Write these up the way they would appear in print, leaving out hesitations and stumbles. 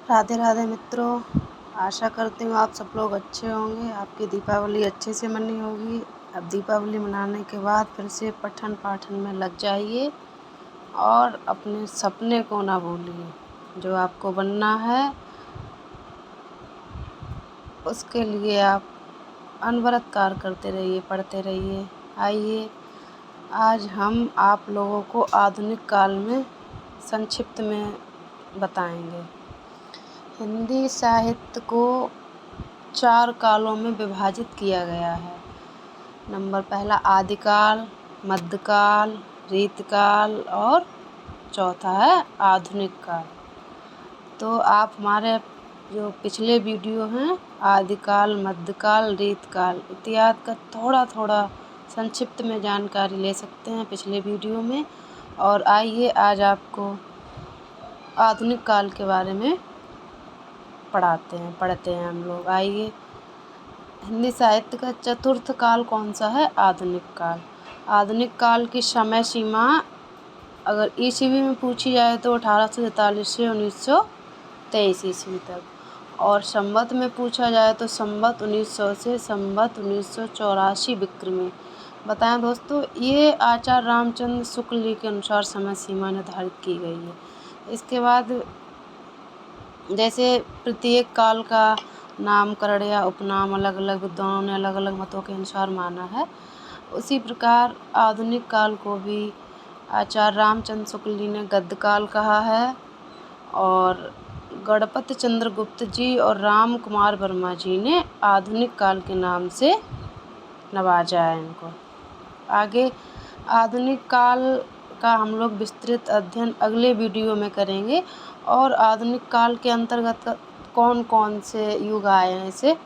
राधे राधे मित्रों, आशा करती हूँ आप सब लोग अच्छे होंगे। आपकी दीपावली अच्छे से मनी होगी। अब दीपावली मनाने के बाद फिर से पठन पाठन में लग जाइए और अपने सपने को ना भूलिए। जो आपको बनना है उसके लिए आप अनवरत कार्य करते रहिए, पढ़ते रहिए। आइए आज हम आप लोगों को आधुनिक काल में संक्षिप्त में बताएंगे। हिंदी साहित्य को 4 कालों में विभाजित किया गया है। नंबर पहला आदिकाल, मध्यकाल, रीतकाल और चौथा है आधुनिक काल। तो आप हमारे जो पिछले वीडियो हैं आदिकाल, मध्यकाल, रीतकाल इत्यादि का थोड़ा थोड़ा संक्षिप्त में जानकारी ले सकते हैं पिछले वीडियो में। और आइए आज आपको आधुनिक काल के बारे में पढ़ते हैं हम लोग। आइए, हिंदी साहित्य का चतुर्थ काल कौन सा है? आधुनिक काल। आधुनिक काल की समय सीमा अगर ईस्वी में पूछी जाए तो 1843 से 1923 ईस्वी तक, और संवत में पूछा जाए तो संवत 1900 से संवत 1984 विक्रमी। बताएं दोस्तों, ये आचार्य रामचंद्र शुक्ल जी के अनुसार समय सीमा निर्धारित की गई है। इसके बाद जैसे प्रत्येक काल का नामकरण या उपनाम अलग अलग विद्वानों ने अलग अलग मतों के अनुसार माना है, उसी प्रकार आधुनिक काल को भी आचार्य रामचंद्र शुक्ल जी ने गद्य काल कहा है और गणपति चंद्र गुप्त जी और राम कुमार वर्मा जी ने आधुनिक काल के नाम से नवाजा है इनको। आगे आधुनिक काल का हम लोग विस्तृत अध्ययन अगले वीडियो में करेंगे। और आधुनिक काल के अंतर्गत कौन कौन से युग आए हैं इसे,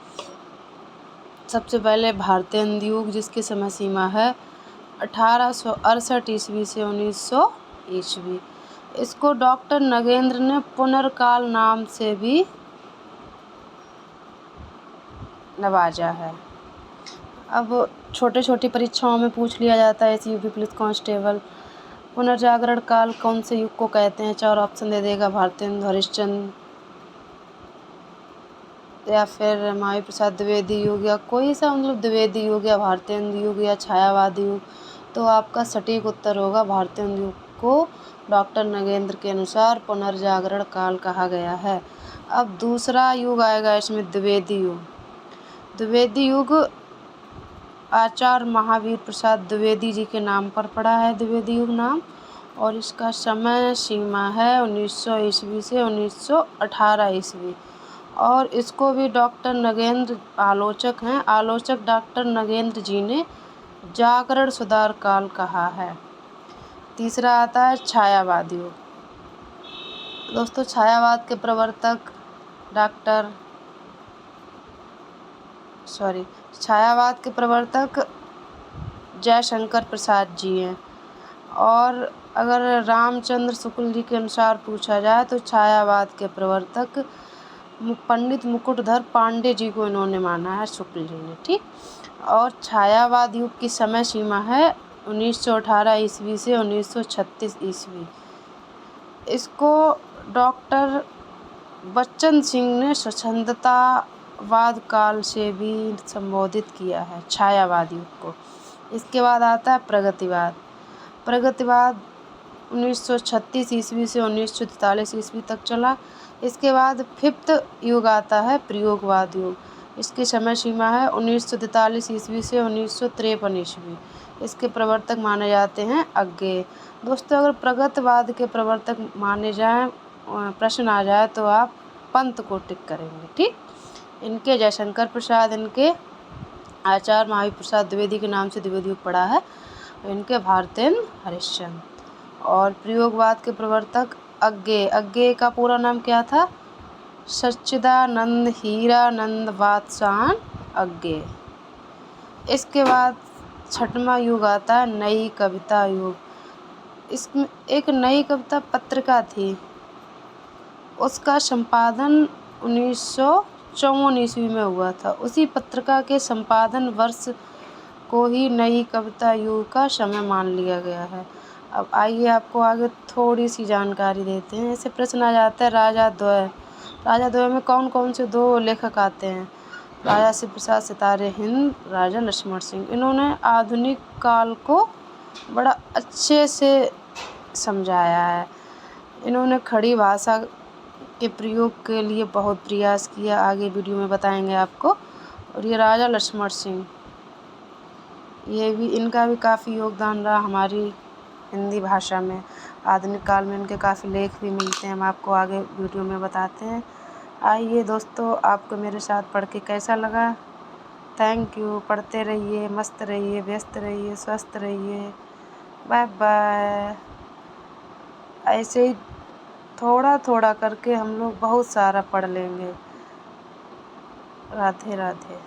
सबसे पहले भारतेंदु युग जिसकी समय सीमा है 1868 ईस्वी से 1900 ईस्वी। इसको डॉक्टर नगेंद्र ने पुनर्काल नाम से भी नवाजा है। अब छोटे छोटी परीक्षाओं में पूछ लिया जाता है इस यूपी पुलिस कांस्टेबल, पुनर्जागरण काल कौन से युग को कहते हैं? 4 ऑप्शन दे देगा, भारतेंदु, हरिश्चंद्र या फिर महावीर प्रसाद द्विवेदी युग, या कोई सा मतलब द्विवेदी युग या भारतेंदु युग या छायावादी युग। तो आपका सटीक उत्तर होगा भारतेंदु युग को डॉक्टर नगेंद्र के अनुसार पुनर्जागरण काल कहा गया है। अब दूसरा युग आएगा इसमें द्विवेदी युग। द्विवेदी युग आचार्य महावीर प्रसाद द्विवेदी जी के नाम पर पड़ा है द्विवेदी युग नाम, और इसका समय सीमा है 1900 ईस्वी से 1918 ईस्वी। और इसको भी डॉक्टर नगेंद्र आलोचक हैं, आलोचक डॉक्टर नगेंद्र जी ने जागरण सुधार काल कहा है। तीसरा आता है छायावाद युग। दोस्तों, छायावाद के प्रवर्तक छायावाद के प्रवर्तक जयशंकर प्रसाद जी हैं। और अगर रामचंद्र शुक्ल जी के अनुसार पूछा जाए तो छायावाद के प्रवर्तक पंडित मुकुटधर पांडे जी को इन्होंने माना है, शुक्ल जी ने। ठीक। और छायावाद युग की समय सीमा है 1918 ईस्वी से 1936 ईस्वी। इसको डॉक्टर बच्चन सिंह ने स्वच्छंदतावाद काल से भी संबोधित किया है छायावाद युग को। इसके बाद आता है प्रगतिवाद। प्रगतिवाद 1936 ईस्वी से 1943 ईस्वी तक चला। इसके बाद 5th युग आता है प्रयोगवाद युग। इसकी समय सीमा है 1943 ईस्वी से 1953 ईस्वी। इसके प्रवर्तक माने जाते हैं अज्ञेय। दोस्तों, अगर प्रगतिवाद के प्रवर्तक माने जाएं, प्रश्न आ जाए तो आप पंत को टिक करेंगे। ठीक। इनके जयशंकर प्रसाद, इनके आचार्य महावीर प्रसाद द्विवेदी के नाम से द्विवेदी युग पड़ा है, इनके भारतेंदु, हरिश्चंद्र। और प्रयोगवाद के प्रवर्तक अज्ञेय। अज्ञेय का पूरा नाम क्या था? सच्चिदानंद हीरानंद वात्स्यायन अज्ञेय। इसके बाद 6वां युग आता है नई कविता युग। इसमें एक नई कविता पत्रिका थी, उसका संपादन 1954 ईस्वी में हुआ था। उसी पत्रिका के संपादन वर्ष को ही नई कविता युग का समय मान लिया गया है। अब आइए आपको आगे थोड़ी सी जानकारी देते हैं। ऐसे प्रश्न आ जाता है राजा द्वय राजा द्वय में कौन कौन से 2 लेखक आते हैं? राजा शिव प्रसाद सितारे हिंद, राजा लक्ष्मण सिंह। इन्होंने आधुनिक काल को बड़ा अच्छे से समझाया है। इन्होंने खड़ी भाषा के प्रयोग के लिए बहुत प्रयास किया, आगे वीडियो में बताएंगे आपको। और ये राजा लक्ष्मण सिंह, इनका भी काफ़ी योगदान रहा हमारी हिंदी भाषा में। आधुनिक काल में इनके काफ़ी लेख भी मिलते हैं, हम आपको आगे वीडियो में बताते हैं। आइए दोस्तों, आपको मेरे साथ पढ़ के कैसा लगा? Thank you. पढ़ते रहिए, मस्त रहिए, व्यस्त रहिए, स्वस्थ रहिए। Bye bye. ऐसे ही थोड़ा थोड़ा करके हम लोग बहुत सारा पढ़ लेंगे। राधे राधे।